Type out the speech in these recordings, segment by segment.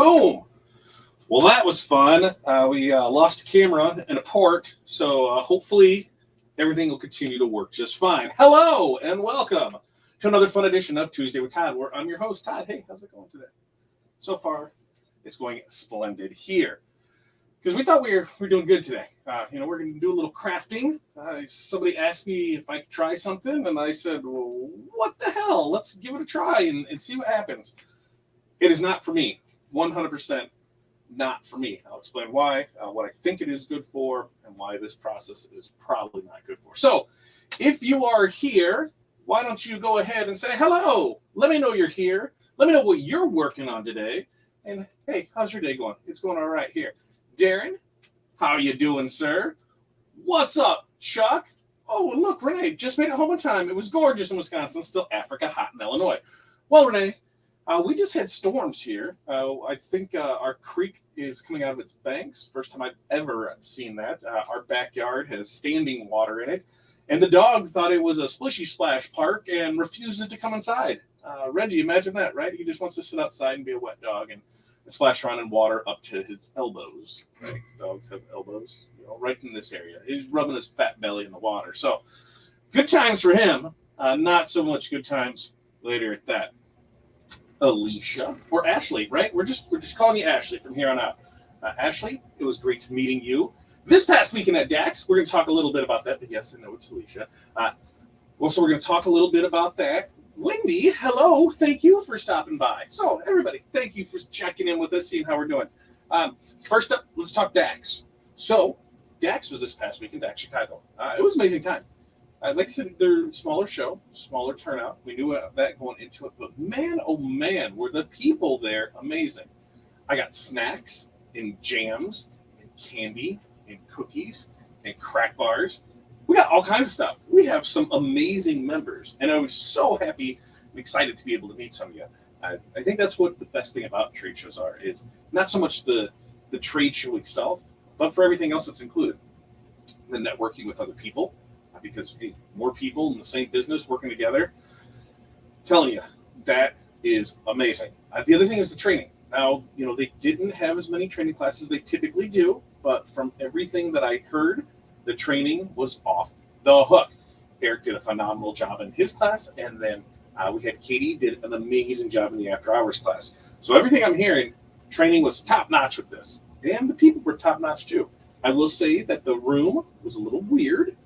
Boom. Well, that was fun. We lost a camera and a port, so hopefully everything will continue to work just fine. Hello and welcome to another fun edition of Tuesday with Todd, where I'm your host, Todd. Hey, how's it going today? So far, it's going splendid here. Because we thought we were doing good today. We're going to do a little crafting. Somebody asked me if I could try something, and I said, well, what the hell? Let's give it a try and see what happens. It is not for me. 100% not for me. I'll explain why, what I think it is good for, and why this process is probably not good for. So, if you are here, why don't you go ahead and say hello? Let me know you're here. Let me know what you're working on today. And hey, how's your day going? It's going all right here. Darren, how you doing, sir? What's up, Chuck? Oh, look, Renee just made it home in time. It was gorgeous in Wisconsin, still Africa hot in Illinois. Well, Renee, we just had storms here. I think our creek is coming out of its banks. First time I've ever seen that. Our backyard has standing water in it. And the dog thought it was a splishy splash park and refuses to come inside. Reggie, imagine that, right? He just wants to sit outside and be a wet dog and splash around in water up to his elbows. Right? Dogs have elbows, right in this area. He's rubbing his fat belly in the water. So good times for him. Not so much good times later at that. Alicia or Ashley, right? We're just calling you Ashley from here on out. Ashley, it was great meeting you. This past weekend at DAX, we're going to talk a little bit about that. But yes, I know it's Alicia. So we're going to talk a little bit about that. Wendy, hello. Thank you for stopping by. So, everybody, thank you for checking in with us, seeing how we're doing. First up, let's talk DAX. So, DAX was this past weekend, DAX Chicago. It was an amazing time. Like I said, they're a smaller show, smaller turnout. We knew that going into it. But man, oh man, were the people there amazing. I got snacks and jams and candy and cookies and crack bars. We got all kinds of stuff. We have some amazing members, and I was so happy and excited to be able to meet some of you. I think that's what the best thing about trade shows is not so much the trade show itself, but for everything else that's included. The networking with other people, because hey, more people in the same business working together. I'm telling you, that is amazing. The other thing is the training. Now, they didn't have as many training classes as they typically do, but from everything that I heard, the training was off the hook. Eric did a phenomenal job in his class, and then we had Katie did an amazing job in the after hours class. So everything I'm hearing, training was top notch with this, and the people were top notch too. I will say that the room was a little weird,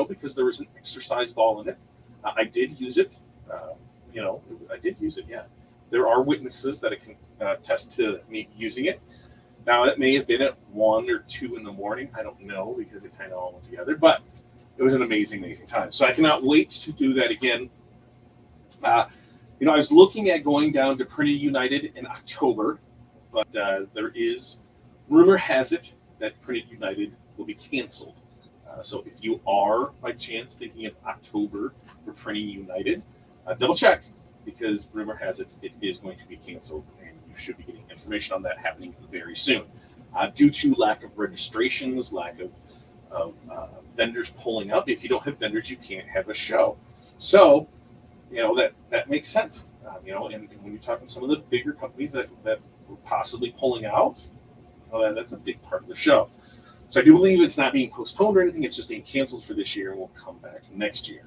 because there was an exercise ball in it. I did use it. I did use it. Yeah, there are witnesses that it can attest to me using it. Now, it may have been at 1 or 2 in the morning. I don't know because it kind of all went together. But it was an amazing, amazing time. So I cannot wait to do that again. I was looking at going down to Printing United in October. But rumor has it that Printing United will be canceled. So if you are, by chance, thinking of October for Printing United, double check. Because rumor has it is going to be canceled. You should be getting information on that happening very soon. Due to lack of registrations, lack of vendors pulling up. If you don't have vendors, you can't have a show. So, that makes sense. And when you're talking some of the bigger companies that were possibly pulling out, that's a big part of the show. So I do believe it's not being postponed or anything. It's just being canceled for this year and will come back next year.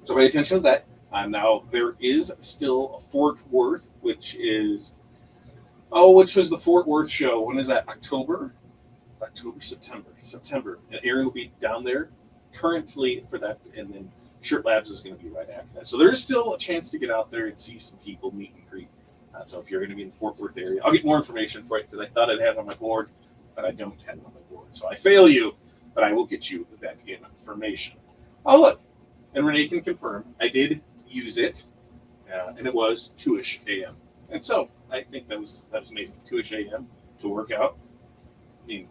So pay attention to that. Now, there is still Fort Worth, which was the Fort Worth show. When is that? October, September. And Aaron will be down there currently for that. And then Shirt Labs is going to be right after that. So there is still a chance to get out there and see some people, meet and greet. So if you're going to be in the Fort Worth area, I'll get more information for it because I thought I'd have it on my board, but I don't have it on my board. So I fail you, but I will get you that information. Oh, look. And Renee can confirm. I did use it, and it was 2-ish a.m. And so I think that was amazing. 2-ish a.m. to work out. I mean,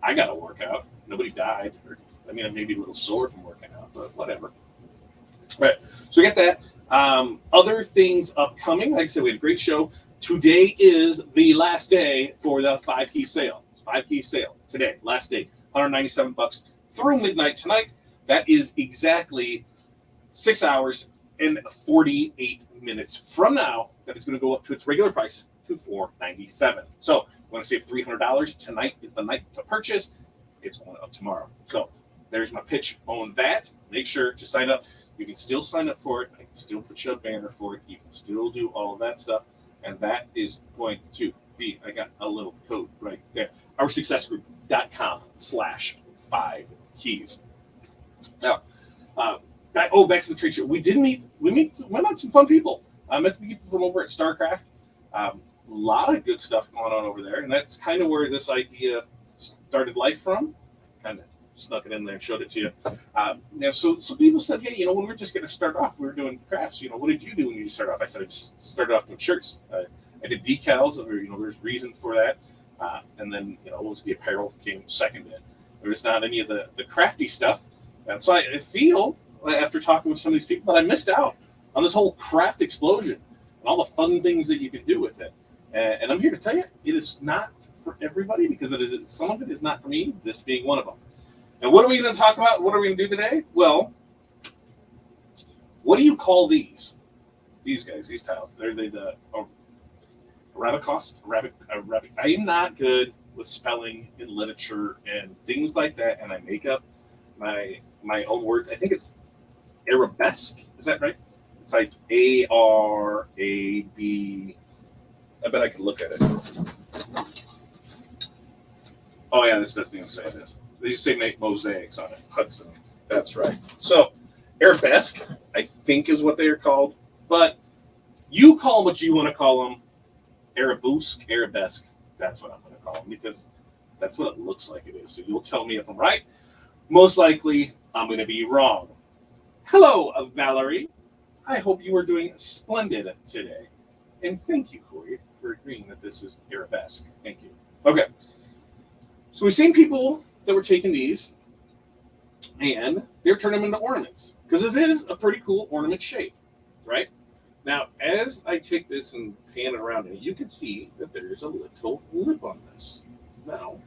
I got to work out. Nobody died. I'm maybe a little sore from working out, but whatever. All right, so we got that. Other things upcoming. Like I said, we had a great show. Today is the last day for the 5-key sale. 5-key sale today, last day, $197 through midnight tonight. That is exactly 6 hours and 48 minutes from now. That is going to go up to its regular price to $497. So want to save $300? Tonight is the night to purchase. It's going up tomorrow. So there's my pitch on that. Make sure to sign up. You can still sign up for it. I can still put you a banner for it. You can still do all of that stuff. And that is going to be, I got a little code right there. OurSuccessGroup.com/5keys. Now, back to the trade show. We met some fun people. I met some people from over at StarCraft. A lot of good stuff going on over there. And that's kind of where this idea started life from. Kind of snuck it in there and showed it to you. So people said, hey, when we're just going to start off, we were doing crafts. What did you do when you started off? I said, I just started off doing shirts. I did decals. There's reason for that. And then, once the apparel came second in. There was not any of the crafty stuff. And so I feel, after talking with some of these people, that I missed out on this whole craft explosion and all the fun things that you can do with it. And I'm here to tell you, it is not for everybody, because some of it is not for me, this being one of them. And what are we going to talk about? What are we going to do today? Well, what do you call these? These guys, these tiles. They're the Arabicost. I am not good with spelling and literature and things like that, and I make up my own words. I think it's arabesque. Is that right? It's like ARAB. I bet I could look at it. Oh yeah, this doesn't even say this. They just say make mosaics on it. Hudson. That's right. So arabesque, I think, is what they are called. But you call them what you want to call them. Arabesque. That's what I'm going to call them, because that's what it looks like it is. So you'll tell me if I'm right. Most likely, I'm going to be wrong. Hello, Valerie. I hope you are doing splendid today. And thank you, Corey, for agreeing that this is arabesque. Thank you. Okay. So we've seen people that were taking these, and they're turning them into ornaments, because it is a pretty cool ornament shape, right? Now, as I take this and pan it around, you can see that there's a little lip on this. Now,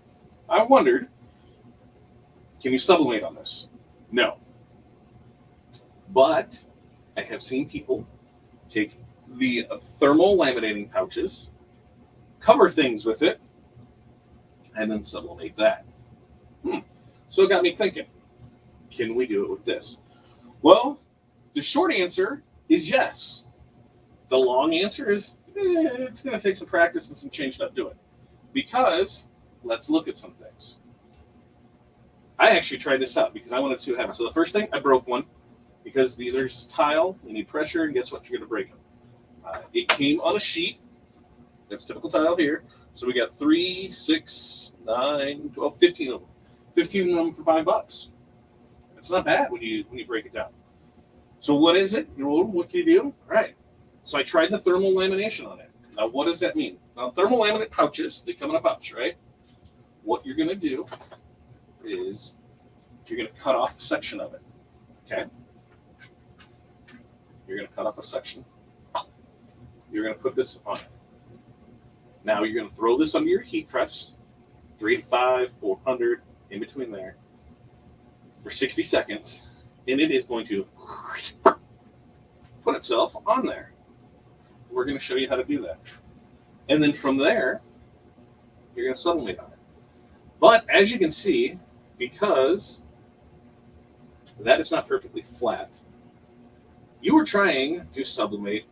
I wondered, can you sublimate on this? No. But I have seen people take the thermal laminating pouches, cover things with it, and then sublimate that. So it got me thinking, can we do it with this? Well, the short answer is yes. The long answer is it's going to take some practice and some changed up doing. Because let's look at some things. I actually tried this out because I wanted to see what happened. So the first thing, I broke one, because these are tile. You need pressure, and guess what? You're going to break them. It came on a sheet. That's typical tile here. So we got 3, 6, 9, 12, 15 of them. 15 of them for $5. It's not bad when you break it down. So what is it? What can you do? All right. So I tried the thermal lamination on it. Now, what does that mean? Now, thermal laminate pouches, they come in a pouch, right? What you're going to do is you're going to cut off a section of it. Okay? You're going to cut off a section. You're going to put this on it. Now you're going to throw this under your heat press, 385, 400, in between there, for 60 seconds, and it is going to put itself on there. We're going to show you how to do that. And then from there, you're going to sublimate on it. But as you can see, because that is not perfectly flat, you were trying to sublimate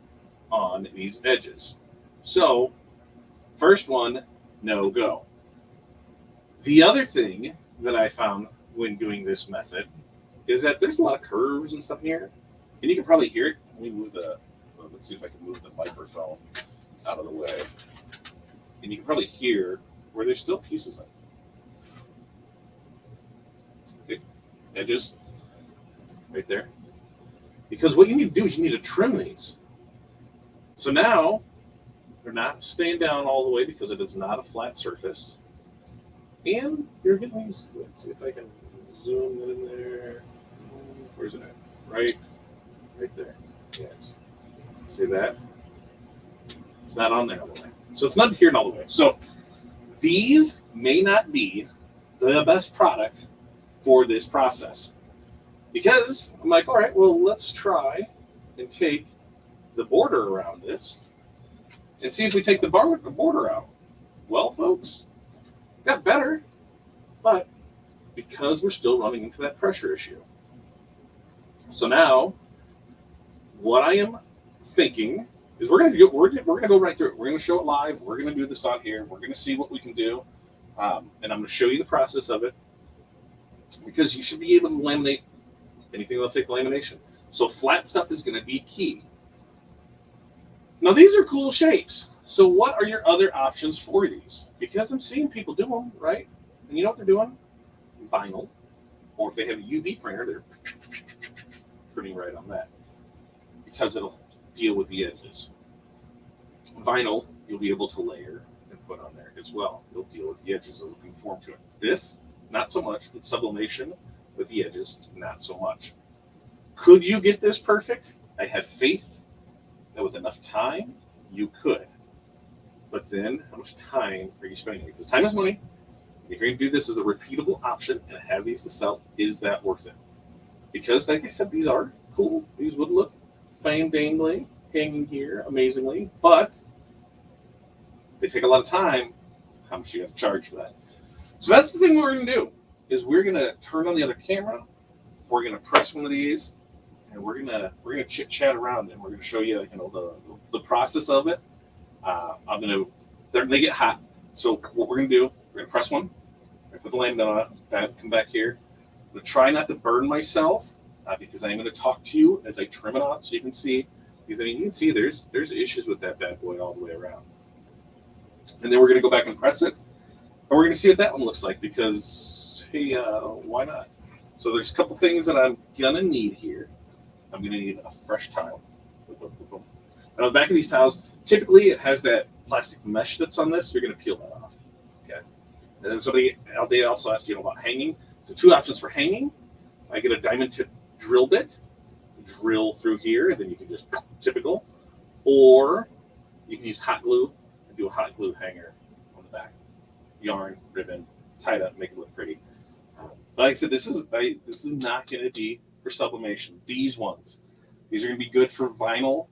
on these edges. So, first one, no go. The other thing that I found when doing this method is that there's a lot of curves and stuff in here, and you can probably hear it. Let me move let's see if I can move the microphone out of the way. And you can probably hear where there's still pieces of it. See? Edges. Right there. Because what you need to do is you need to trim these. So now, they're not staying down all the way because it is not a flat surface. And you're getting these, let's see if I can zoom it in there. Where's it at? Right there. Yes. See that? It's not on there all the way. So it's not adhering all the way. So these may not be the best product for this process. Because I'm like, all right, well, let's try and take the border around this and see if we take the border out. Well, folks, got better, but because we're still running into that pressure issue. So now, what I am thinking is we're gonna go right through it. We're gonna show it live. We're gonna do this on here. We're gonna see what we can do, and I'm gonna show you the process of it because you should be able to laminate anything that'll take lamination. So flat stuff is gonna be key. Now these are cool shapes. So what are your other options for these? Because I'm seeing people do them, right? And you know what they're doing? Vinyl, or if they have a UV printer, they're printing right on that because it'll deal with the edges. Vinyl, you'll be able to layer and put on there as well. It'll deal with the edges. It'll conform to it. This, not so much. With sublimation, with the edges, not so much. Could you get this perfect? I have faith that with enough time, you could. But then, how much time are you spending? Because time is money. If you're going to do this as a repeatable option and have these to sell, is that worth it? Because, like I said, these are cool. These would look fine-dangly, hanging here amazingly, but they take a lot of time. How much do you have to charge for that? So that's the thing we're going to do, is we're going to turn on the other camera, we're going to press one of these, and we're gonna chit-chat around, and we're going to show you, the process of it. They get hot. So what we're going to do, we're going to press one, we're going to put the laminate on it, come back here. I'm going to try not to burn myself because I'm going to talk to you as I trim it out so you can see. Because you can see there's issues with that bad boy all the way around. And then we're going to go back and press it. And we're going to see what that one looks like because, hey, why not? So there's a couple things that I'm going to need here. I'm going to need a fresh tile. And on the back of these tiles, typically it has that plastic mesh that's on this. You're going to peel that off. Okay. And then they also asked you about hanging. So two options for hanging. I get a diamond tip drill bit, drill through here, and then you can just typical. Or you can use hot glue and do a hot glue hanger on the back. Yarn, ribbon, tie it up, make it look pretty. Like I said, this is not going to be for sublimation. These are going to be good for vinyl,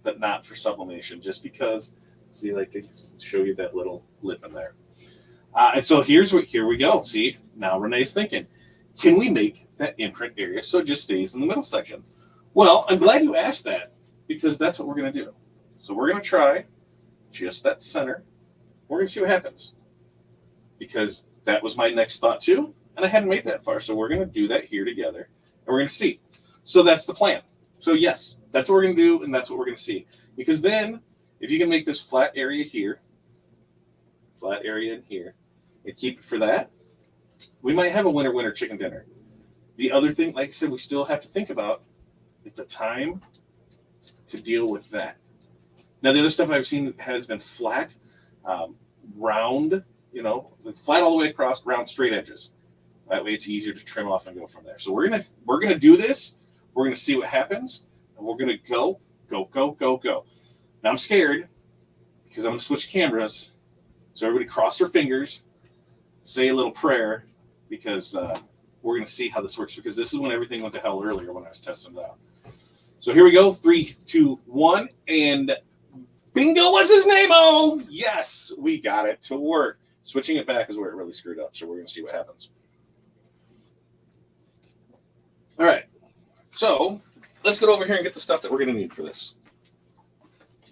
but not for sublimation, just because, see, like they show you that little lip in there. And so here we go. See, now Renee's thinking, can we make that imprint area so it just stays in the middle section? Well, I'm glad you asked that because that's what we're going to do. So we're going to try just that center. We're going to see what happens because that was my next thought too, and I hadn't made that far. So we're going to do that here together, and we're going to see. So that's the plan. So yes, that's what we're going to do, and that's what we're going to see. Because then, if you can make this flat area here, flat area in here, and keep it for that, we might have a winner chicken dinner. The other thing, like I said, we still have to think about is the time to deal with that. Now, the other stuff I've seen has been flat, round, flat all the way across, round, straight edges. That way, it's easier to trim off and go from there. So we're gonna do this. We're gonna see what happens, and we're gonna go. Now I'm scared because I'm gonna switch cameras. So everybody cross their fingers, say a little prayer, because we're gonna see how this works. Because this is when everything went to hell earlier when I was testing it out. So here we go. 3, 2, 1, and bingo! What's his name? Oh, yes, we got it to work. Switching it back is where it really screwed up. So we're gonna see what happens. All right. So let's get over here and get the stuff that we're going to need for this.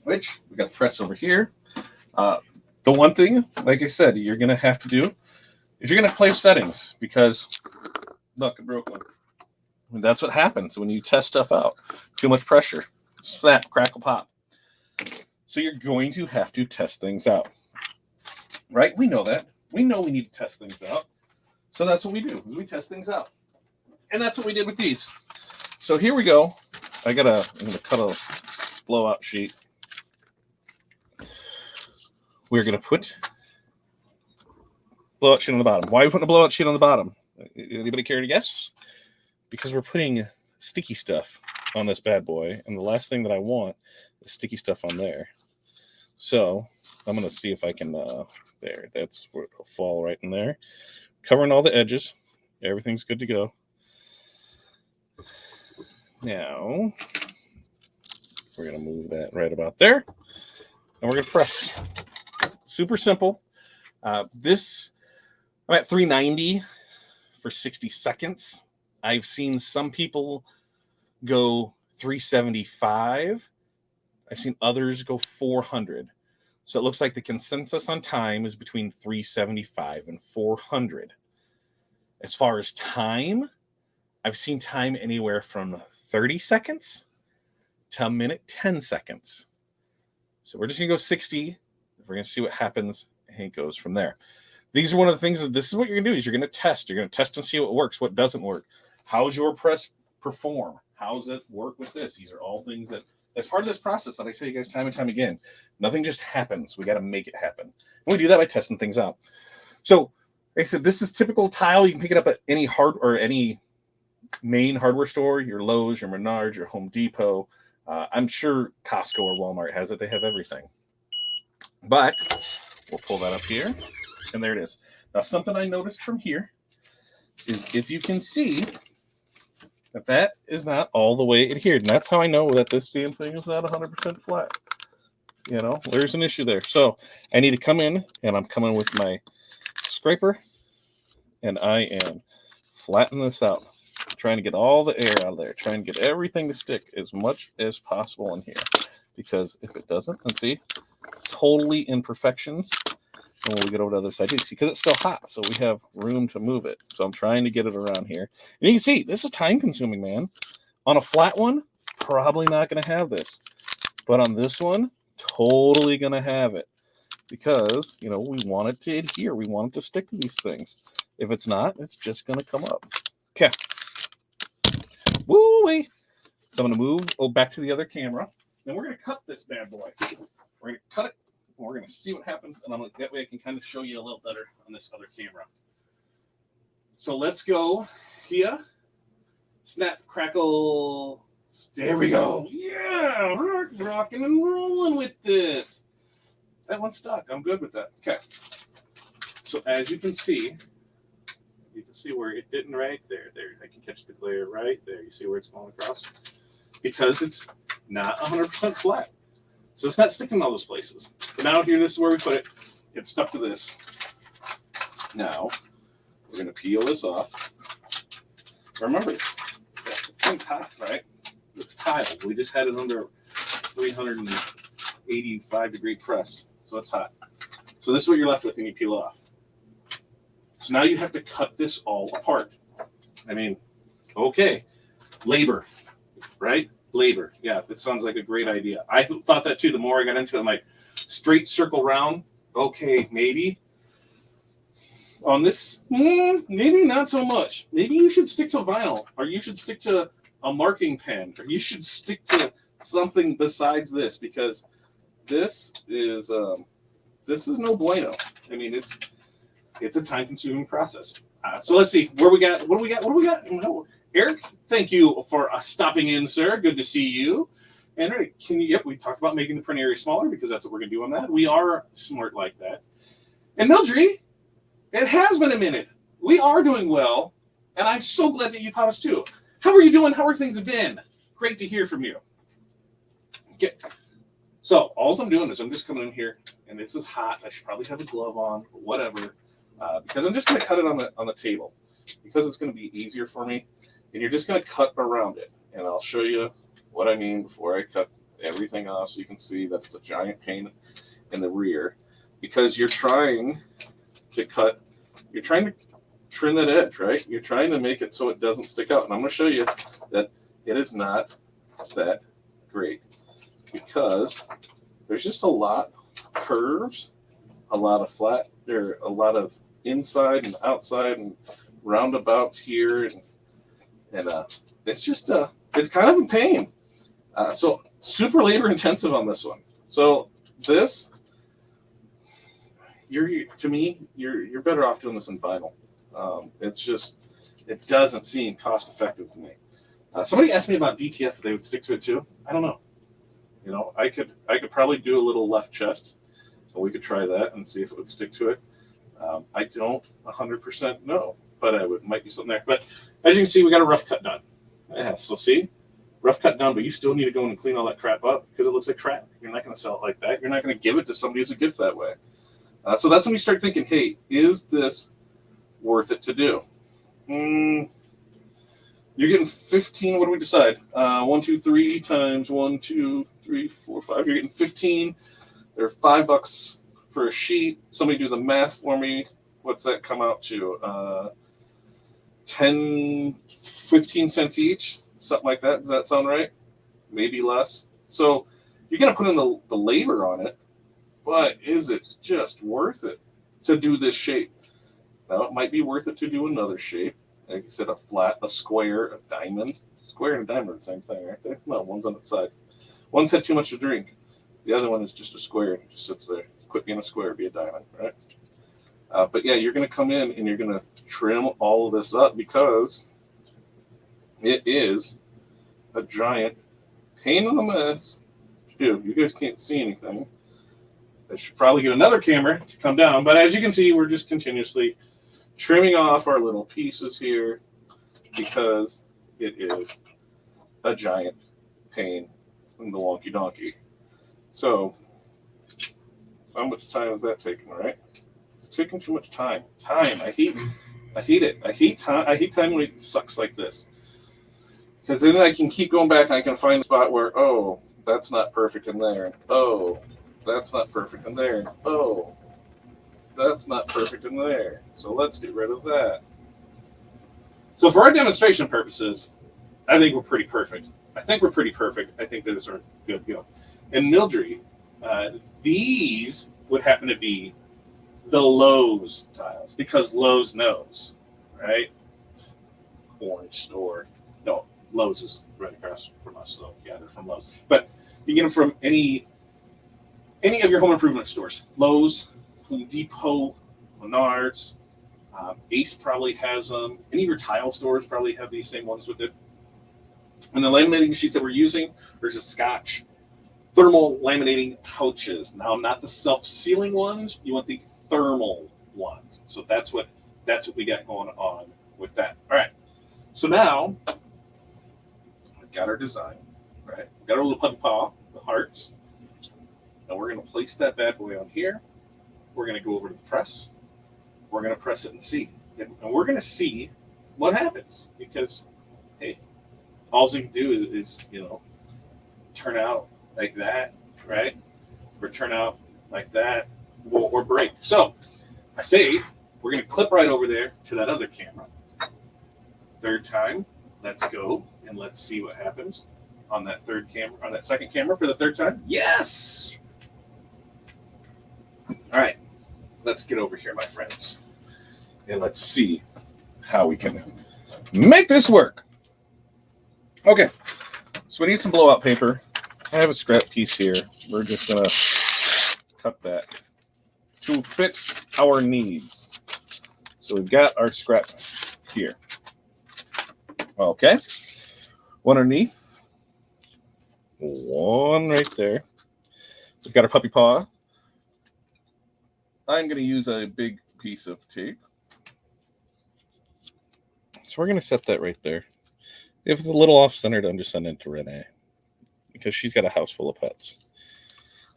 Which we got the press over here. The one thing, like I said, you're going to have to do is you're going to play with settings because, look, it broke one. And that's what happens when you test stuff out. Too much pressure. Snap, crackle, pop. So you're going to have to test things out. Right? We know that. We know we need to test things out. So that's what we do. We test things out. And that's what we did with these. So here we go. I'm going to cut a blowout sheet. We're going to put blowout sheet on the bottom. Why are we putting a blowout sheet on the bottom? Anybody care to guess? Because we're putting sticky stuff on this bad boy. And the last thing that I want is sticky stuff on there. So I'm going to see if I can, there, that's where it'll fall right in there. Covering all the edges. Everything's good to go. Now, we're going to move that right about there. and we're going to press. Super simple. This, I'm at 390 for 60 seconds. I've seen some people go 375. I've seen others go 400. So it looks like the consensus on time is between 375 and 400. As far as time, I've seen time anywhere from 30 seconds to a minute 10 seconds. So we're just going to go 60. We're going to see what happens, and it goes from there. These are one of the things that this is what you're going to do is you're going to test. You're going to test and see what works, what doesn't work. How's your press perform? How does it work with this? These are all things that, as part of this process that I tell you guys time and time again, nothing just happens. We got to make it happen. And we do that by testing things out. So, like I said, this is typical tile. You can pick it up at any any main hardware store, your Lowe's, your Menards, your Home Depot. I'm sure Costco or Walmart has it. They have everything. But we'll pull that up here, and there it is. Now, something I noticed from here is if you can see that is not all the way adhered. And that's how I know that this damn thing is not 100% flat. You know, there's an issue there. So I need to come in, and I'm coming with my scraper, and I am flattening this out, trying to get all the air out of there, trying to get everything to stick as much as possible in here. Because if it doesn't, let's see, totally imperfections. And when we get over to the other side, see, because it's still hot, so we have room to move it. So I'm trying to get it around here. And you can see, this is time-consuming, man. On a flat one, probably not going to have this. But on this one, totally going to have it. Because, you know, we want it to adhere. We want it to stick to these things. If it's not, it's just going to come up. Okay. Woo-wee. So I'm going to move back to the other camera. And we're going to cut this bad boy. We're going to cut it. We're going to see what happens, and that way I can kind of show you a little better on this other camera. So let's go here. Snap, crackle. There we go. Yeah, rocking and rolling with this. That one's stuck. I'm good with that. Okay. So as you can see where it didn't right there. There, I can catch the glare right there. You see where it's going across? Because it's not 100% flat. So it's not sticking in all those places. But now here, this is where we put it. It's stuck to this. Now, we're going to peel this off. Remember, the thing's hot, right? It's tiled. We just had it under 385-degree press, so it's hot. So this is what you're left with when you peel it off. So now you have to cut this all apart. I mean, okay, labor, right? Labor. Yeah, that sounds like a great idea. I thought that too. The more I got into it, I'm like, straight circle round. Okay, maybe. On this, maybe not so much. Maybe you should stick to vinyl, or you should stick to a marking pen, or you should stick to something besides this, because this is no bueno. I mean, it's a time-consuming process. So let's see where we got. What do we got? No. Eric, thank you for stopping in, sir. Good to see you. And yep, we talked about making the print area smaller because that's what we're going to do on that. We are smart like that. And Mildred, it has been a minute. We are doing well, and I'm so glad that you caught us too. How are you doing? How are things been? Great to hear from you. Okay. So all I'm doing is I'm just coming in here, and this is hot. I should probably have a glove on, but whatever, because I'm just going to cut it on the table because it's going to be easier for me. And you're just going to cut around it. And I'll show you what I mean before I cut everything off so you can see that it's a giant pain in the rear. Because you're trying to trim that edge, right? You're trying to make it so it doesn't stick out. And I'm going to show you that it is not that great. Because there's just a lot of curves, a lot of flat, there a lot of inside and outside and roundabouts here, and it's just it's kind of a pain. So super labor intensive on this one. So this, you're better off doing this in vinyl. It doesn't seem cost effective to me. Somebody asked me about DTF if they would stick to it too. I don't know. You know, I could probably do a little left chest, so we could try that and see if it would stick to it. I don't 100% know, but might be something there. But as you can see, we got a rough cut done. Yeah, so see, rough cut done, but you still need to go in and clean all that crap up because it looks like crap. You're not going to sell it like that. You're not going to give it to somebody as a gift that way. So that's when you start thinking, hey, is this worth it to do? You're getting 15. What do we decide? 1, 2, 3 times 1, 2, 3, 4, 5. You're getting 15. They're $5 for a sheet. Somebody do the math for me. What's that come out to? 10, 15 cents each, something like that. Does that sound right? Maybe less. So you're going to put in the labor on it, but is it just worth it to do this shape? Now, it might be worth it to do another shape. Like I said, a flat, a square, a diamond. Square and diamond are the same thing, aren't they? No, one's on the side. One's had too much to drink. The other one is just a square. It just sits there. Quit being a square, be a diamond, right? But yeah, you're going to come in and you're going to trim all of this up because it is a giant pain in the mess to do. You guys can't see anything. I should probably get another camera to come down. But as you can see, we're just continuously trimming off our little pieces here because it is a giant pain in the wonky donkey. So how much time is that taking, right? It's taking too much time. I hate it. I hate time when it sucks like this. Because then I can keep going back and I can find a spot where, oh, that's not perfect in there. And, oh, that's not perfect in there. And, oh, that's not perfect in there. So let's get rid of that. So for our demonstration purposes, I think we're pretty perfect. I think those are good. And Mildred, these would happen to be the Lowe's tiles because Lowe's knows, right? Orange store. No, Lowe's is right across from us, so yeah, they're from Lowe's. But you get them from any of your home improvement stores. Lowe's, Home Depot, Menards, Ace probably has them. Any of your tile stores probably have these same ones with it. And the laminating sheets that we're using, there's a Scotch thermal laminating pouches. Now, not the self-sealing ones. You want the thermal ones. So that's what we got going on with that. All right. So now we've got our design, right? We've got our little puppy paw, the hearts. And we're going to place that bad boy on here. We're going to go over to the press. We're going to press it and see. And we're going to see what happens because, hey, all you can do is turn out like that, right? Or turn out like that or break. So I say we're going to clip right over there to that other camera. Third time, let's go and let's see what happens on that third camera, on that second camera for the third time. Yes! All right, let's get over here, my friends, and let's see how we can make this work. Okay, so we need some blowout paper. I have a scrap piece here. We're just going to cut that to fit our needs. So we've got our scrap here. Okay, one underneath, one right there. We've got our puppy paw. I'm going to use a big piece of tape. So we're going to set that right there. If it's a little off-centered, I'm just sending it to Renee because she's got a house full of pets.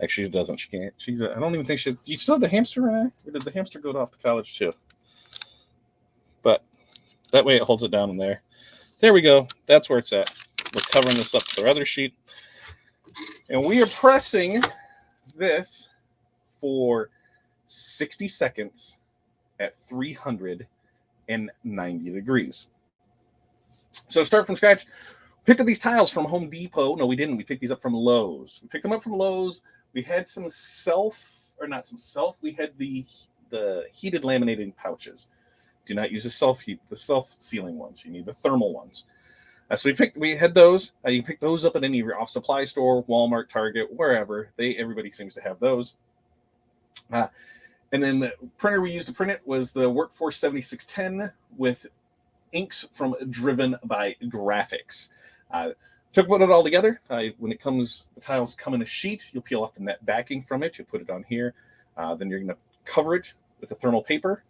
Actually, she doesn't. She can't. I don't even think she's. You still have the hamster, Renee? Or did the hamster go off to college too? But that way it holds it down in there. There we go. That's where it's at. We're covering this up with our other sheet. And we are pressing this for 60 seconds at 390 degrees. So to start from scratch, picked up these tiles from Home Depot. No, we didn't. We picked these up from Lowe's. We picked them up from Lowe's. We had we had the heated laminating pouches. Do not use the self-sealing ones. You need the thermal ones. So we had those. You can pick those up at any of your off supply store, Walmart, Target, wherever. Everybody seems to have those. And then the printer we used to print it was the Workforce 7610 with inks from Driven by Graphics. Put it all together. When the tiles come in a sheet, you'll peel off the net backing from it. You'll put it on here. Then you're going to cover it with the thermal paper.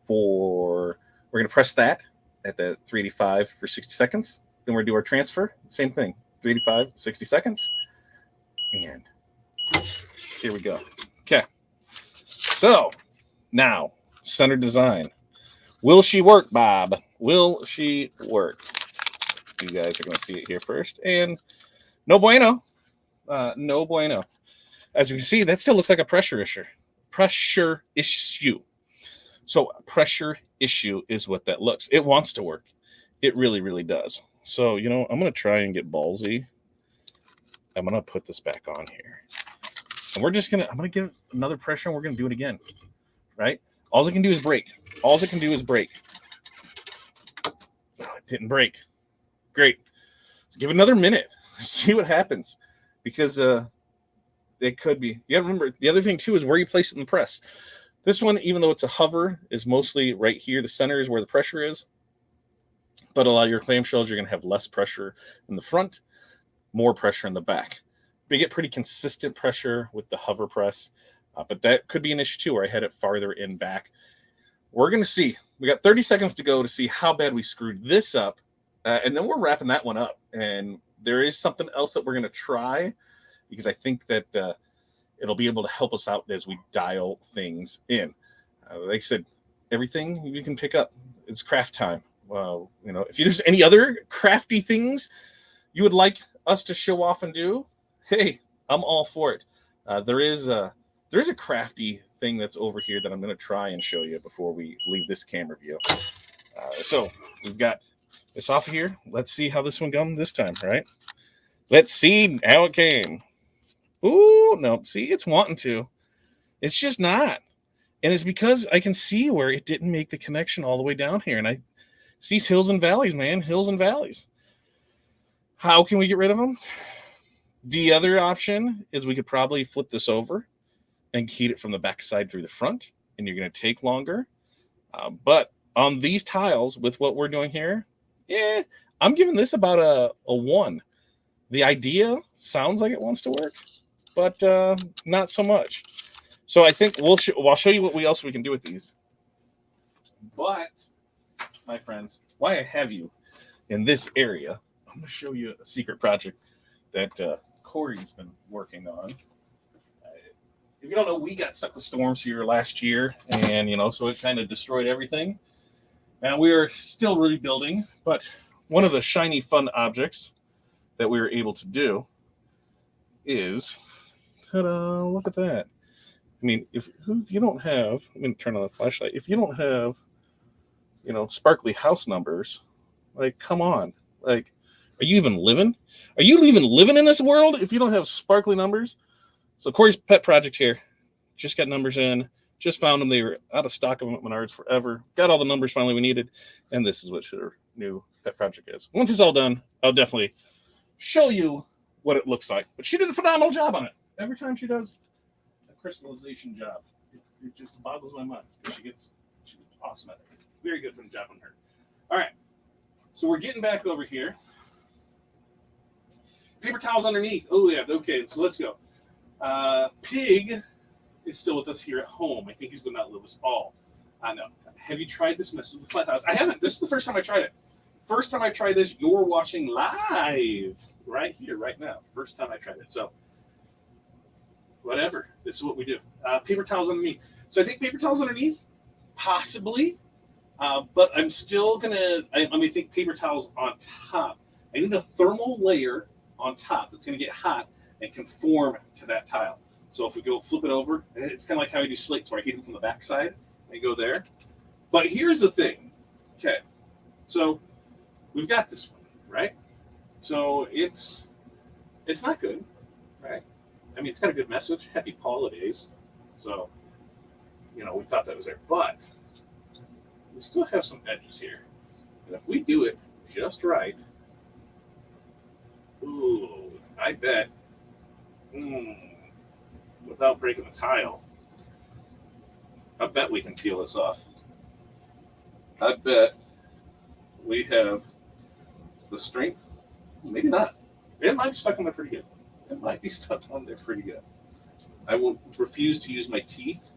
We're going to press that at the 385 for 60 seconds. Then we're going to do our transfer. Same thing, 85, 60 seconds. And here we go. Okay. So now, center design. Will she work, Bob? Will she work? You guys are going to see it here first. And no bueno. No bueno. As you can see, that still looks like a pressure issue. Pressure issue. So pressure issue is what that looks. It wants to work. It really, really does. So, you know, I'm going to try and get ballsy. I'm going to put this back on here. And we're just going to, I'm going to give another pressure and we're going to do it again. Right? All it can do is break. All it can do is break. Oh, it didn't break. Great. So give it another minute. See what happens. Because it could be. You got to remember, the other thing too is where you place it in the press. This one, even though it's a hover, is mostly right here. The center is where the pressure is. But a lot of your clamshells, you're going to have less pressure in the front, more pressure in the back. But you get pretty consistent pressure with the hover press. But that could be an issue too, where I had it farther in back. We're going to see. We got 30 seconds to go to see how bad we screwed this up. And then we're wrapping that one up. And there is something else that we're going to try, because I think that it'll be able to help us out as we dial things in. Like I said, everything you can pick up. It's craft time. Well, you know, if there's any other crafty things you would like us to show off and do, hey, I'm all for it. There is a crafty thing that's over here that I'm going to try and show you before we leave this camera view. So we've got this off of here. Let's see how this one comes this time, right? Let's see how it came. Ooh, no, see, it's wanting to. It's just not. And it's because I can see where it didn't make the connection all the way down here. And I see these hills and valleys, man, hills and valleys. How can we get rid of them? The other option is we could probably flip this over and heat it from the back side through the front, and you're going to take longer. But on these tiles, with what we're doing here, I'm giving this about a 1. The idea sounds like it wants to work, but not so much. So I think I'll show you what else we can do with these. But, my friends, why I have you in this area, I'm going to show you a secret project that Corey's been working on. If you don't know, we got stuck with storms here last year, and so it kind of destroyed everything. And we are still rebuilding, but one of the shiny fun objects that we were able to do is, ta-da, look at that. I mean, if you don't have, I'm going to turn on the flashlight. If you don't have, sparkly house numbers, like, come on. Like, are you even living? Are you even living in this world if you don't have sparkly numbers? So Corey's pet project here. Just got numbers in. Just found them. They were out of stock of them at Menards forever. Got all the numbers finally we needed. And this is what our new pet project is. Once it's all done, I'll definitely show you what it looks like. But she did a phenomenal job on it. Every time she does a crystallization job, it just boggles my mind. She's awesome at it. Very good job on her. All right. So we're getting back over here. Paper towels underneath. Oh, yeah. Okay, so let's go. Pig is still with us here at home. I think he's going to outlive us all. I know. Have you tried this mess with the flat tiles? I haven't. This is the first time I tried it. First time I tried this, you're watching live right here, right now. First time I tried it. So, whatever. This is what we do. Paper towels underneath. So I think paper towels underneath, possibly. But I'm still going to, I'm going to think paper towels on top. I need a thermal layer on top that's going to get hot and conform to that tile. So if we go flip it over, it's kind of like how I do slates, where I heat them from the back side and go there. But here's the thing. Okay. So we've got this one, right? So it's not good, right? I mean, it's got a good message. Happy holidays. So, we thought that was there. But we still have some edges here. And if we do it just right, ooh, I bet, without breaking the tile, I bet we can peel this off. I bet we have the strength. Maybe not. It might be stuck on there pretty good. It might be stuck on there pretty good. I will refuse to use my teeth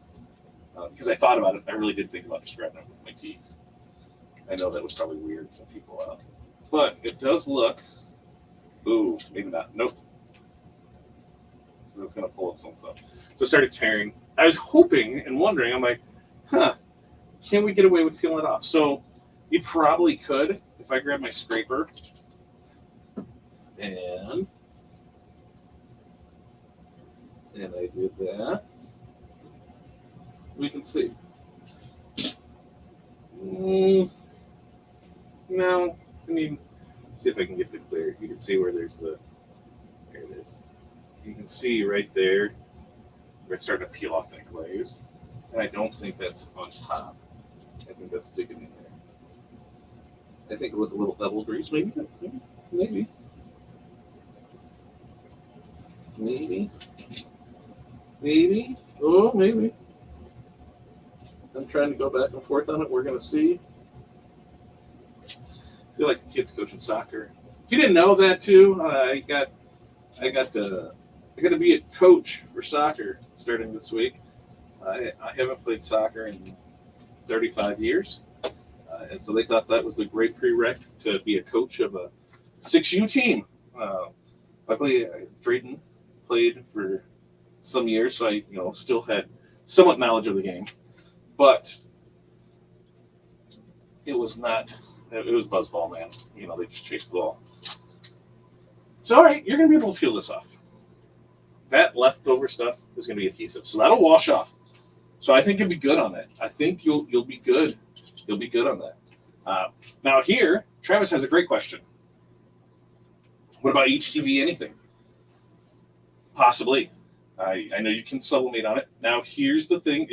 because I thought about it. I really did think about just grabbing it with my teeth. I know that was probably weird to people out. But it does look Ooh, maybe not. Nope. It's going to pull up some stuff. So it started tearing. I was hoping and wondering, I'm like, can we get away with peeling it off? So you probably could if I grab my scraper and I did that. We can see. No, I mean, see if I can get the clear. You can see where there it is. You can see right there where it's starting to peel off that glaze. And I don't think that's on top. I think that's digging in there. I think with a little double grease, maybe. Oh, maybe. I'm trying to go back and forth on it. We're going to see. I feel like the kids coaching soccer. If you didn't know that too, I got to be a coach for soccer starting this week. I haven't played soccer in 35 years, and so they thought that was a great prereq to be a coach of a 6U team. Luckily, Drayton played for some years, so I still had somewhat knowledge of the game, but it was not. It was buzzball, man. They just chased the ball. So, all right, you're going to be able to peel this off. That leftover stuff is going to be adhesive, so that'll wash off. So I think you'll be good on that. I think you'll be good. You'll be good on that. Now here, Travis has a great question. What about HTV anything? Possibly. I know you can sublimate on it. Now here's the thing: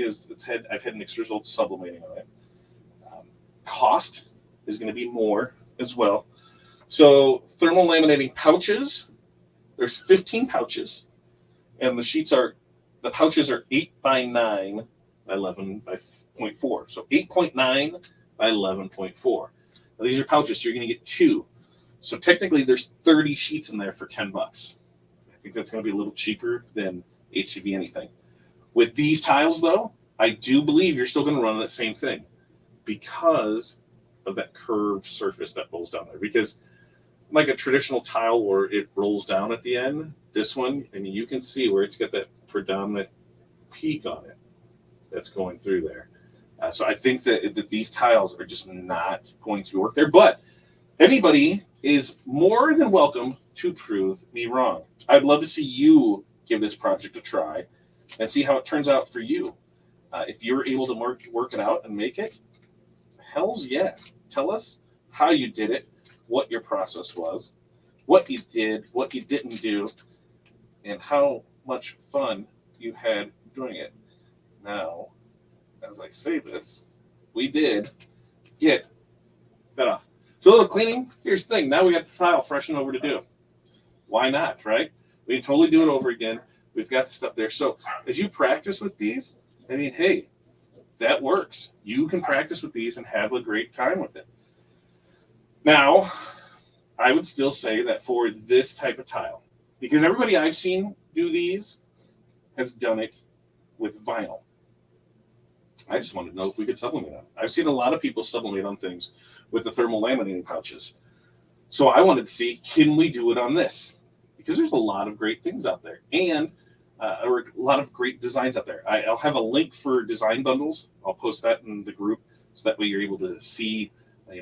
I've had mixed results sublimating on it. Cost is going to be more as well. So thermal laminating pouches, there's 15 pouches, and the pouches are 8 by 9 by 11 by 0.4. So 8.9 by 11.4. Now these are pouches, so you're going to get 2. So technically there's 30 sheets in there for $10. I think that's going to be a little cheaper than HTV anything. With these tiles though, I do believe you're still going to run that same thing because of that curved surface that rolls down there. Because like a traditional tile where it rolls down at the end, this one, and you can see where it's got that predominant peak on it that's going through there. So I think that these tiles are just not going to work there. But anybody is more than welcome to prove me wrong. I'd love to see you give this project a try and see how it turns out for you. If you're able to work it out and make it, hell's yeah. Tell us how you did it, what your process was, what you did, what you didn't do, and how much fun you had doing it. Now, as I say this, we did get that off. So a little cleaning, here's the thing. Now we got the tile fresh and over to do. Why not, right? We can totally do it over again. We've got the stuff there. So as you practice with these, I mean, hey, that works. You can practice with these and have a great time with it. Now, I would still say that for this type of tile, because everybody I've seen do these has done it with vinyl. I just wanted to know if we could sublimate on it. I've seen a lot of people sublimate on things with the thermal laminating pouches. So I wanted to see, can we do it on this? Because there's a lot of great things out there. And or a lot of great designs out there. I'll have a link for design bundles. I'll post that in the group so that way you're able to see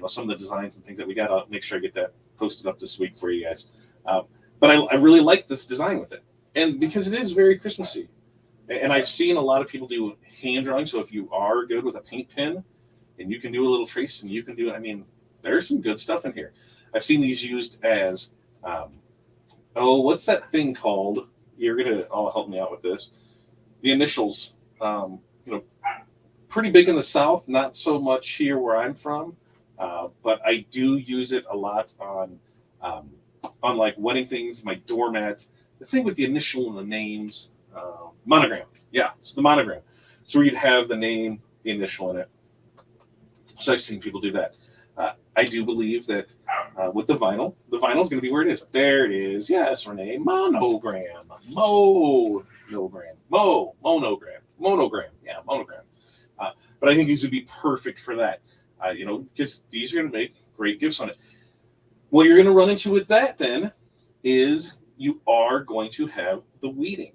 some of the designs and things that we got. I'll make sure I get that posted up this week for you guys. But I really like this design with it. And because it is very Christmassy. And I've seen a lot of people do hand drawing. So if you are good with a paint pen and you can do a little trace and you can do, there's some good stuff in here. I've seen these used as, what's that thing called? You're going to all help me out with this. The initials, pretty big in the South, not so much here where I'm from. But I do use it a lot on like wedding things, my doormats. The thing with the initial and the names, monogram. Yeah, so the monogram. So you'd have the name, the initial in it. So I've seen people do that. I do believe that with the vinyl is going to be where it is. There it is. Yes, Renee. Monogram. Monogram. Yeah, monogram. But I think these would be perfect for that. Because these are going to make great gifts on it. What you're going to run into with that then is you are going to have the weeding,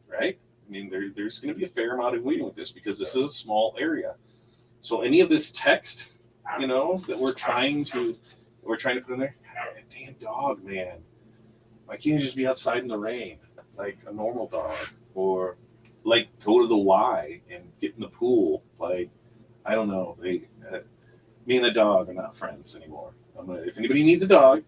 right? I mean, there's going to be a fair amount of weeding with this because this is a small area. So any of this text, that we're trying to put in there, that damn dog, man. Why can't you just be outside in the rain like a normal dog, or like go to the Y and get in the pool? Like, I don't know. Me and the dog are not friends anymore. If anybody needs a dog,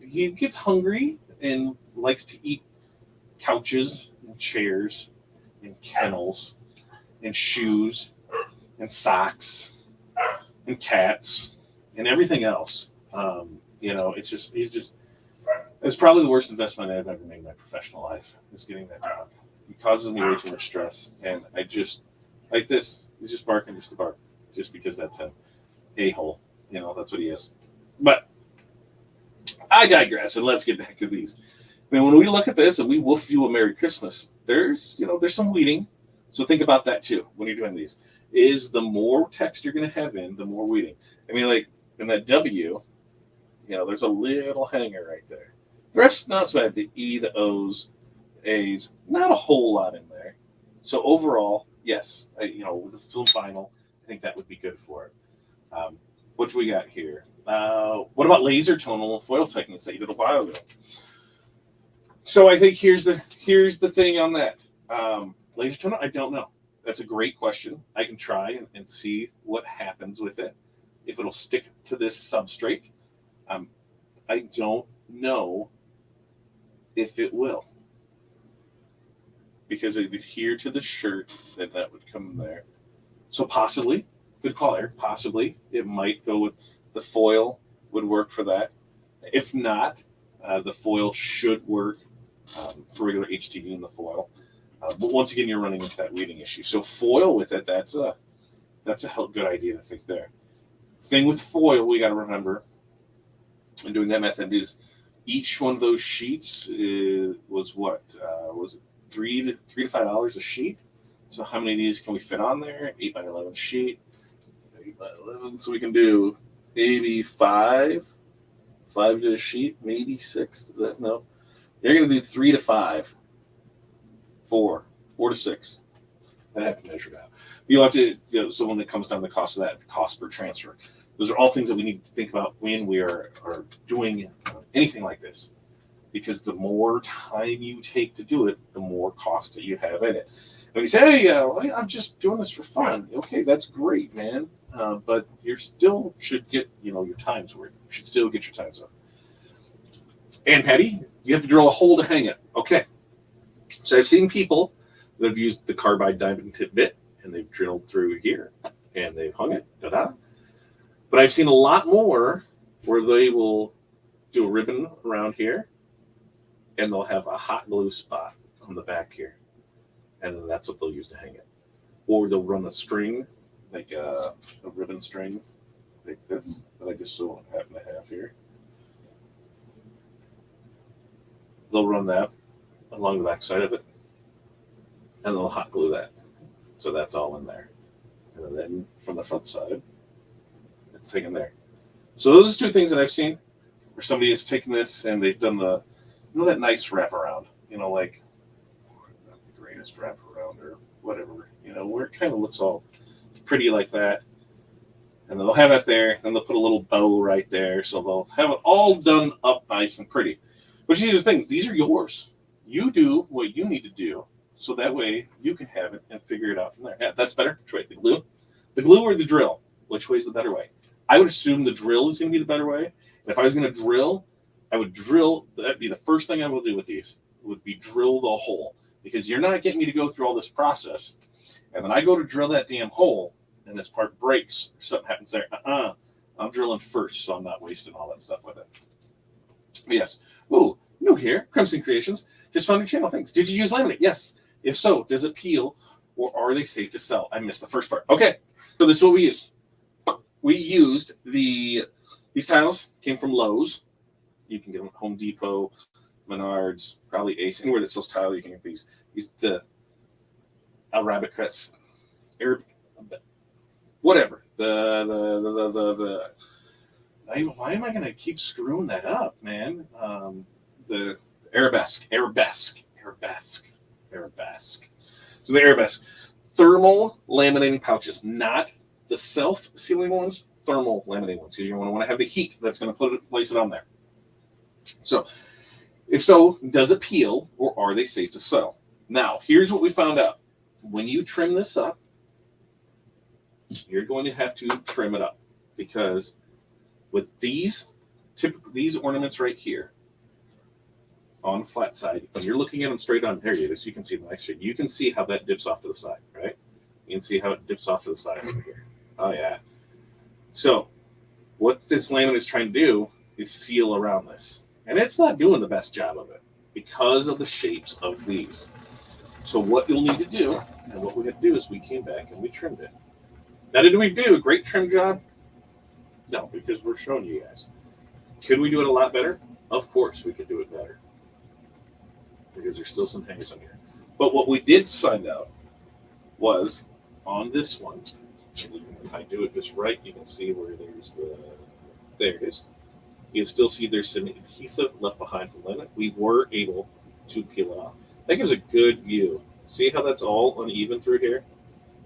he gets hungry and likes to eat couches and chairs and kennels and shoes and socks and cats and everything else. It's probably the worst investment I've ever made in my professional life is getting that dog. He causes me way too much stress, and I just like this. He's just barking just to bark, just because that's him. A-hole, that's what he is. But I digress, and let's get back to these. I mean, when we look at this and we woof you a Merry Christmas, there's some weeding. So think about that too when you're doing these. Is the more text you're going to have in, the more weeding. I mean, like in that W, there's a little hanger right there. The rest not so bad. The E, the O's, A's, not a whole lot in there. So overall, yes, with the film vinyl, I think that would be good for it. What do we got here? What about laser tonal and foil techniques that you did a while ago? So I think here's the thing on that. Laser tonal, I don't know. That's a great question. I can try and see what happens with it. If it'll stick to this substrate. I don't know if it will. Because it would adhere to the shirt, that would come there. So possibly, good call, Eric, possibly it might go with the foil would work for that. If not, the foil should work for regular HTV in the foil. But once again, you're running into that weeding issue. So foil with it, that's a good idea to think there. Thing with foil, we got to remember, and doing that method is each one of those sheets was it $3 to $5 a sheet? So how many of these can we fit on there? 8x11 sheet, 8x11. So we can do maybe five to a sheet, maybe six. No, you're going to do 3 to 5, 4 to 6. I have to measure it out. You'll have to, so when it comes down to the cost of that, the cost per transfer, those are all things that we need to think about when we are doing anything like this. Because the more time you take to do it, the more cost that you have in it. When you say, hey, I'm just doing this for fun. Okay, that's great, man. But you still should get, your time's worth. You should still get your time's worth. And Patty, you have to drill a hole to hang it. Okay. So I've seen people that have used the carbide diamond tip bit, and they've drilled through here, and they've hung it. Ta-da. But I've seen a lot more where they will do a ribbon around here, and they'll have a hot glue spot on the back here. And then that's what they'll use to hang it. Or they'll run a string, like a ribbon string, like this, that I just so happen to have here. They'll run that along the back side of it, and they'll hot glue that. So that's all in there. And then from the front side, it's hanging there. So those are two things that I've seen where somebody has taken this and they've done that nice wraparound, like not the greatest wraparound or whatever, where it kind of looks all pretty like that. And they'll have that there, and they'll put a little bow right there. So they'll have it all done up nice and pretty. Which these are things, these are yours. You do what you need to do, so that way you can have it and figure it out from there. Yeah, that's better. Which way? The glue or the drill? Which way is the better way? I would assume the drill is going to be the better way. And if I was going to drill, I would drill. That'd be the first thing I will do with these. Would be drill the hole, because you're not getting me to go through all this process, and then I go to drill that damn hole, and this part breaks or something happens there. I'm drilling first, so I'm not wasting all that stuff with it. But yes. Ooh, new here. Crimson Creations. Just found your channel. Thanks. Did you use laminate? Yes. If so, does it peel, or are they safe to sell? I missed the first part. Okay. So this is what we used. We used these tiles came from Lowe's. You can get them at Home Depot, Menards, probably Ace, anywhere that sells tile. You can get these the Arabicas, Arabic, whatever. The Why am I going to keep screwing that up, man? The arabesque. So the arabesque. Thermal laminating pouches, not the self-sealing ones, thermal laminating ones. You're going to want to have the heat that's going to place it on there. So, if so, does it peel or are they safe to sew? Now, here's what we found out. When you trim this up, you're going to have to trim it up because with these ornaments right here on the flat side, when you're looking at them straight on, there it is. You can see the nice shape. You can see how that dips off to the side, right? You can see how it dips off to the side over here. Oh, yeah. So what this laminate is trying to do is seal around this. And it's not doing the best job of it because of the shapes of these. So what you'll need to do, and what we had to do is we came back and we trimmed it. Now, did we do a great trim job? No, because we're showing you guys. Could we do it a lot better? Of course we could do it better. Because there's still some fingers on here. But what we did find out was on this one, if I do it just right, you can see where there's there it is. You can still see there's some adhesive left behind from the limit. We were able to peel it off. That gives a good view. See how that's all uneven through here?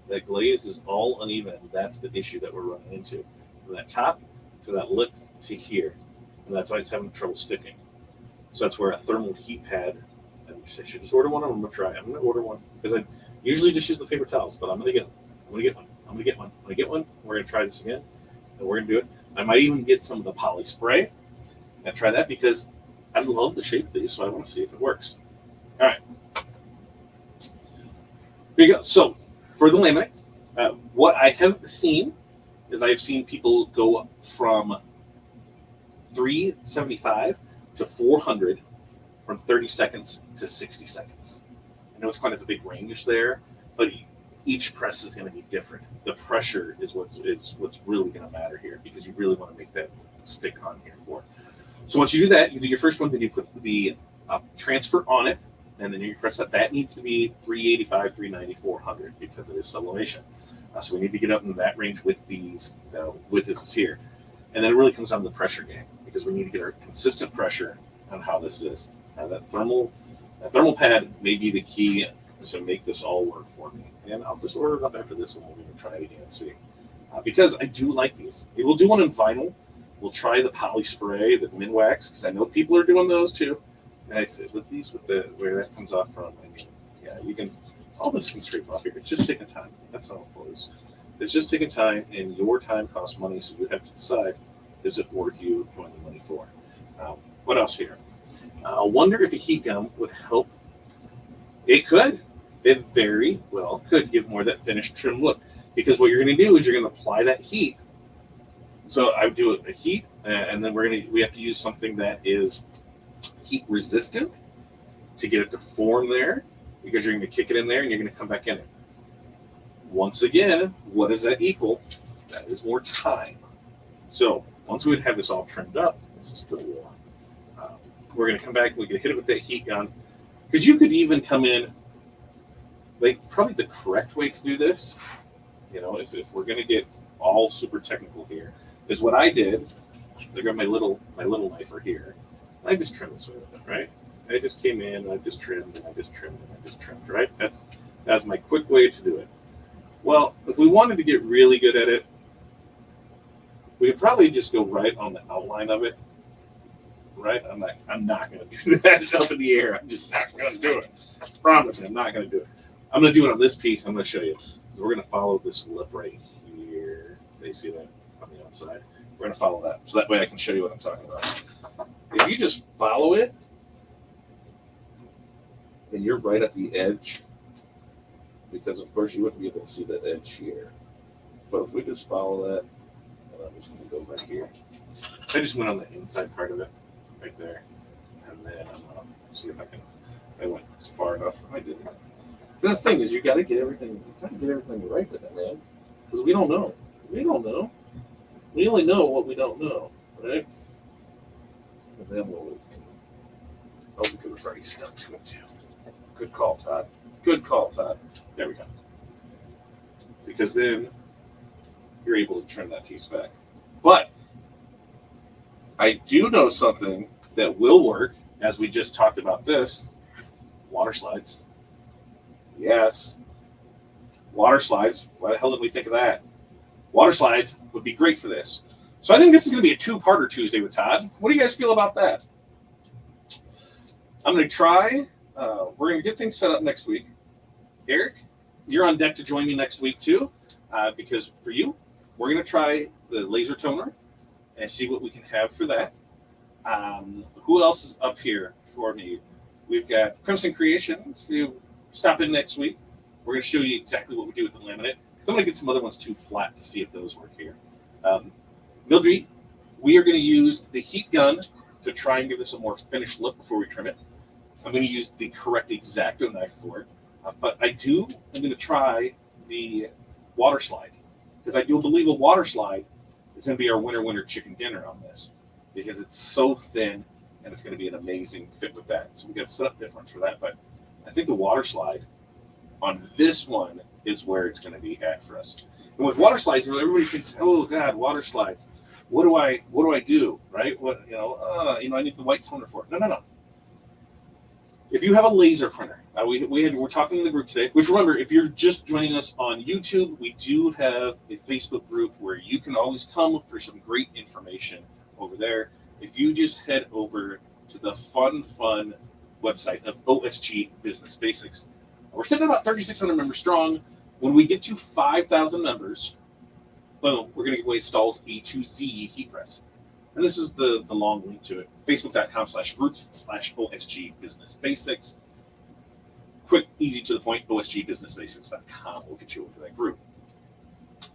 That glaze is all uneven. That's the issue that we're running into. From that top to that lip to here. And that's why it's having trouble sticking. So that's where a thermal heat pad, I should just order one. I'm going to try. I'm going to order one because I usually just use the paper towels, but I'm going to get one. I'm going to get one. We're going to try this again, and we're going to do it. I might even get some of the poly spray and try that because I love the shape of these, so I want to see if it works. All right. Here you go. So for the laminate, what I have seen is I've seen people go from 375 to 400 from 30 seconds to 60 seconds. I know it's kind of a big range there, but each press is going to be different. The pressure is what's really going to matter here because you really want to make that stick on here for. So once you do that, you do your first one, then you put the transfer on it, and then you press that. That needs to be 385, 390, 400 because it is sublimation. So we need to get up in that range with these, with this here. And then it really comes down to the pressure game because we need to get our consistent pressure on how this is. That thermal pad may be the key to make this all work for me. And I'll just order it up after this and we'll even try it again and see. Because I do like these. We'll do one in vinyl. We'll try the poly spray, the min wax, because I know people are doing those too. And I said with these, with the where that comes off from, I mean, yeah, you can, all this can scrape off here. It's just taking time. That's all it is. It's just taking time, and your time costs money, so you have to decide, is it worth you doing the money for? What else here? I wonder if a heat gun would help. It could. It very well could give more of that finished trim look. Because what you're going to do is you're going to apply that heat. So I would do a heat, and then we have to use something that is heat resistant to get it to form there, because you're going to kick it in there and you're going to come back in it. Once again, what does that equal? That is more time. So once we would have this all trimmed up, this is still warm. We're going to come back. We're going to hit it with that heat gun, because you could even come in. Like probably the correct way to do this, you know, if we're going to get all super technical here, is what I did. So I got my little knifer here. I just trimmed this way with it, right? I just came in, I just trimmed, and I just trimmed, and I just trimmed, right? That's my quick way to do it. Well, if we wanted to get really good at it, we could probably just go right on the outline of it, right? I'm not going to do that up in the air. I'm just not going to do it. I promise you, I'm not going to do it. I'm going to do it on this piece. I'm going to show you. We're going to follow this lip right here. They see that on the outside. We're going to follow that, so that way I can show you what I'm talking about. If you just follow it, then you're right at the edge, because of course you wouldn't be able to see that edge here. But if we just follow that, and I'm just going to go right here. I just went on the inside part of it, right there, and then I'm going to see if I can. I went far enough. I didn't. The thing is, you got to get everything. Right with it, man, because we don't know. We only know what we don't know, right? And then we'll. Oh, because it's already stuck to it too. Good call, Todd. Good call, Todd. There we go. Because then you're able to trim that piece back. But I do know something that will work, as we just talked about this. Water slides. Yes, water slides. Why the hell did we think of that? Water slides would be great for this. So I think this is going to be a two-parter Tuesday with Todd. What do you guys feel about that? I'm going to try. We're going to get things set up next week. Eric, you're on deck to join me next week too, because for you, we're going to try the laser toner and see what we can have for that. Who else is up here for me? We've got Crimson Creations. You stop in next week. We're going to show you exactly what we do with the laminate. Because I'm going to get some other ones too flat to see if those work here. Mildred, we are going to use the heat gun to try and give this a more finished look before we trim it. I'm going to use the correct X-Acto knife for it. But I'm going to try the water slide. Because I do believe a water slide is going to be our winner chicken dinner on this. Because it's so thin and it's going to be an amazing fit with that. So we got to set up different for that. But I think the water slide on this one is where it's going to be at for us. And with water slides, everybody thinks, oh God, water slides. What do I do? Right? I need the white toner for it. No. If you have a laser printer, we're talking in the group today, which remember, if you're just joining us on YouTube, we do have a Facebook group where you can always come for some great information over there. If you just head over to the fun website of OSG Business Basics, we're sitting at about 3,600 members strong. When we get to 5,000 members, boom, we're going to give away Stahl's A to Z heat press. And this is the long link to it. Facebook.com/groups/OSG Business Basics. Quick, easy to the point, OSGBusinessBasics.com will get you over to that group.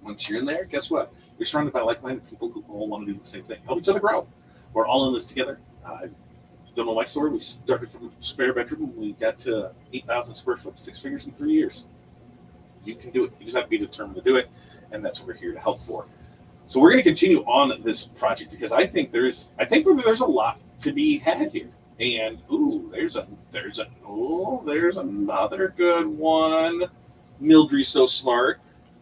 Once you're in there, guess what? You're surrounded by like-minded people who all want to do the same thing. Help each other grow. We're all in this together. Don't know my story. We started from a spare bedroom. We got to 8,000 square foot, 6 figures in 3 years. You can do it. You just have to be determined to do it. And that's what we're here to help for. So we're going to continue on this project because I think there's a lot to be had here. And there's another good one. Mildred's so smart.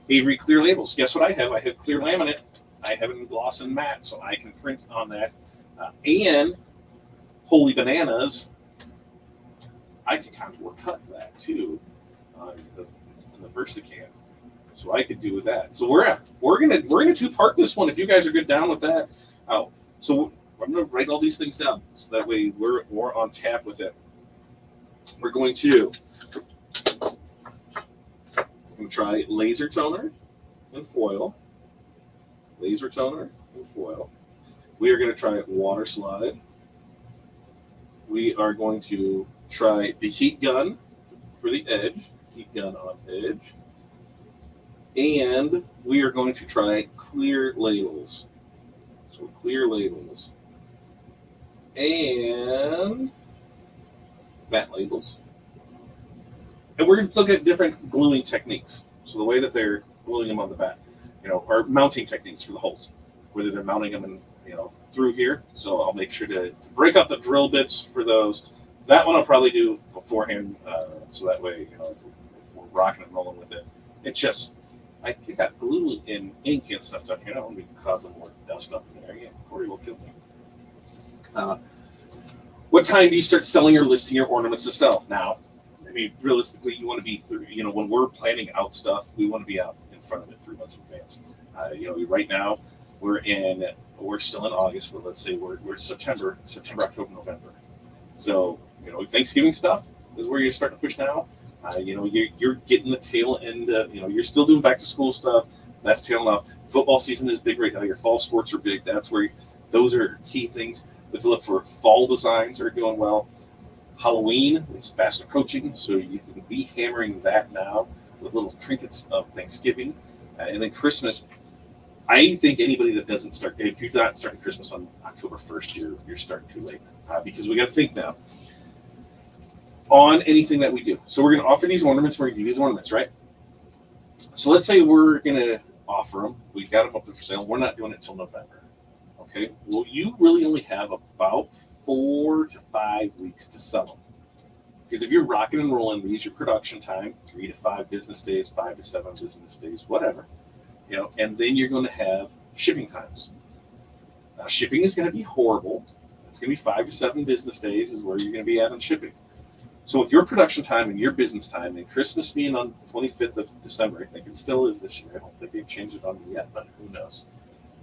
Avery clear labels. Guess what I have? I have clear laminate. I have it in gloss and matte, so I can print on that. And holy bananas, I can contour cut that too on the VersaCAN. So I could do with that. So we're gonna two-part this one if you guys are good down with that. So I'm gonna write all these things down so that way we're on tap with it. We're going to try laser toner and foil. Laser toner and foil. We are going to try water slide. We are going to try the heat gun for the edge. Heat gun on edge. And we are going to try clear labels. So clear labels. And matte labels. And we're going to look at different gluing techniques. So the way that they're gluing them on the back, or mounting techniques for the holes, whether they're mounting them in, through here. So I'll make sure to break up the drill bits for those. That one I'll probably do beforehand, so that way, if we're rocking and rolling with it. It's just, I think I got glue and ink and stuff down here. I don't want to be causing more dust up in there. Yeah, Corey will kill me. What time do you start selling or listing your ornaments to sell? Now, I mean, realistically, you want to be through, when we're planning out stuff, we want to be out in front of it 3 months in advance. Right now, we're still in August, but let's say we're September, October, November. So, Thanksgiving stuff is where you're starting to push now. You're getting the tail end, you're still doing back to school stuff. That's tailing off. Football season is big right now. Your fall sports are big. That's where those are key things. But to look for fall designs are doing well. Halloween is fast approaching, so you can be hammering that now with little trinkets of Thanksgiving. And then Christmas, I think anybody that doesn't start, if you're not starting Christmas on October 1st, you're starting too late. Because we got to think now on anything that we do. So we're going to offer these ornaments, we're going to do these ornaments, right? So let's say we're going to offer them. We've got them up there for sale. We're not doing it until November. Okay, well, you really only have about 4 to 5 weeks to sell them. Because if you're rocking and rolling, these your production time, 3 to 5 business days, 5 to 7 business days, whatever. And then you're going to have shipping times. Shipping is going to be horrible. It's going to be 5 to 7 business days is where you're going to be at on shipping. So with your production time and your business time and Christmas being on the 25th of December, I think it still is this year. I don't think they've changed it on me yet, but who knows.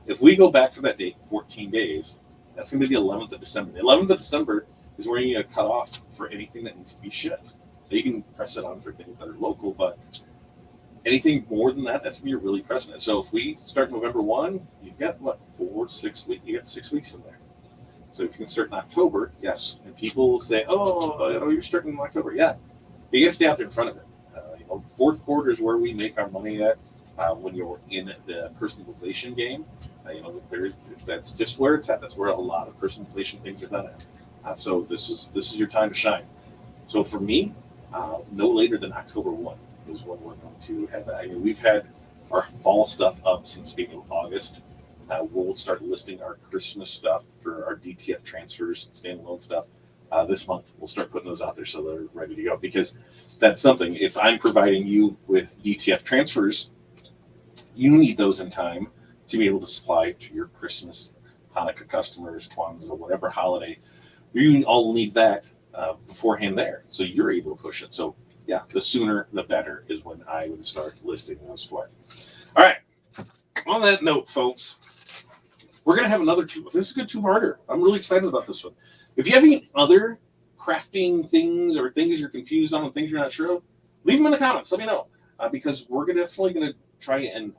If we go back to that date, 14 days, that's going to be the 11th of December. The 11th of December is where you're going to cut off for anything that needs to be shipped. So you can press it on for things that are local, but anything more than that, that's when you're really pressing it. So if we start November 1, you've got, 6 weeks? You got 6 weeks in there. So if you can start in October, yes. And people will say, oh, you're starting in October. Yeah. You got to stay out there in front of it. Fourth quarter is where we make our money at when you're in the personalization game. That's just where it's at. That's where a lot of personalization things are done at. So this is your time to shine. So for me, no later than October 1 is when we're going to have that. We've had our fall stuff up since the beginning of August. We'll start listing our Christmas stuff for our DTF transfers and standalone stuff this month. We'll start putting those out there so they're ready to go, because that's something. If I'm providing you with DTF transfers, you need those in time to be able to supply to your Christmas, Hanukkah customers, Kwanzaa, whatever holiday. You all need that beforehand there, so you're able to push it. So yeah, the sooner the better is when I would start listing those for it. All right. On that note, folks, we're going to have another two. This is a good two-parter. I'm really excited about this one. If you have any other crafting things or things you're confused on and things you're not sure of, leave them in the comments. Let me know, because we're definitely going to try and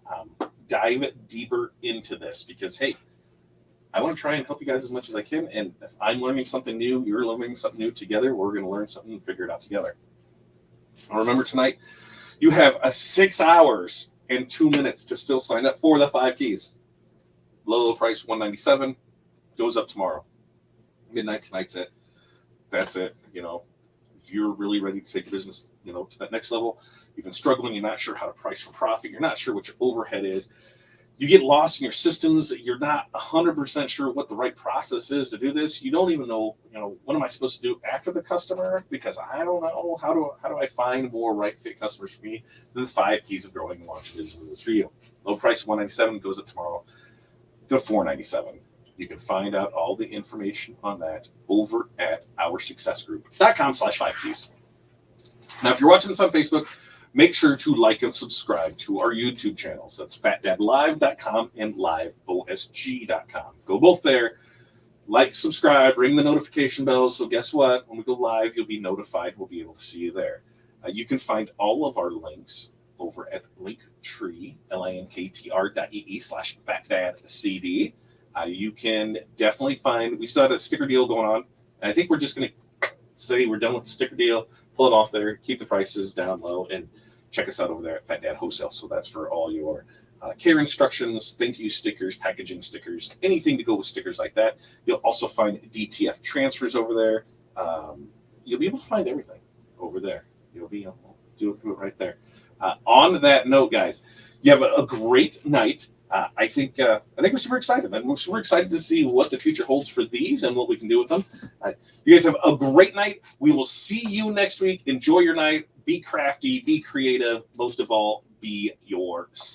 dive deeper into this, because, hey, I want to try and help you guys as much as I can. And if I'm learning something new, you're learning something new together, we're going to learn something and figure it out together. And remember, tonight, you have 6 hours and 2 minutes to still sign up for the 5 keys. Low price, $197, goes up tomorrow. Midnight tonight's it. That's it. If you're really ready to take the business, to that next level, you've been struggling, you're not sure how to price for profit, you're not sure what your overhead is, you get lost in your systems, you're not 100% sure what the right process is to do this, you don't even know, what am I supposed to do after the customer, because I don't know, how do I find more right fit customers for me? Then the 5 keys of growing and launching businesses for you. Low price, $197, goes up tomorrow to $497. You can find out all the information on that over at OurSuccessGroup.com/5keys. Now, if you're watching this on Facebook, make sure to like and subscribe to our YouTube channels. That's FatDadLive.com and LiveOSG.com. Go both there. Like, subscribe, ring the notification bell. So guess what? When we go live, you'll be notified. We'll be able to see you there. You can find all of our links over at Linktree, linktr.ee/FatDadCD. You can definitely find, we still have a sticker deal going on. And I think we're just going to say we're done with the sticker deal, pull it off there, keep the prices down low, and check us out over there at Fat Dad Wholesale. So that's for all your care instructions, thank you stickers, packaging stickers, anything to go with stickers like that. You'll also find DTF transfers over there. You'll be able to find everything over there. You'll be able to do it right there. On that note, guys, you have a great night. I think we're super excited. I'm super excited to see what the future holds for these and what we can do with them. You guys have a great night. We will see you next week. Enjoy your night. Be crafty. Be creative. Most of all, be yourself.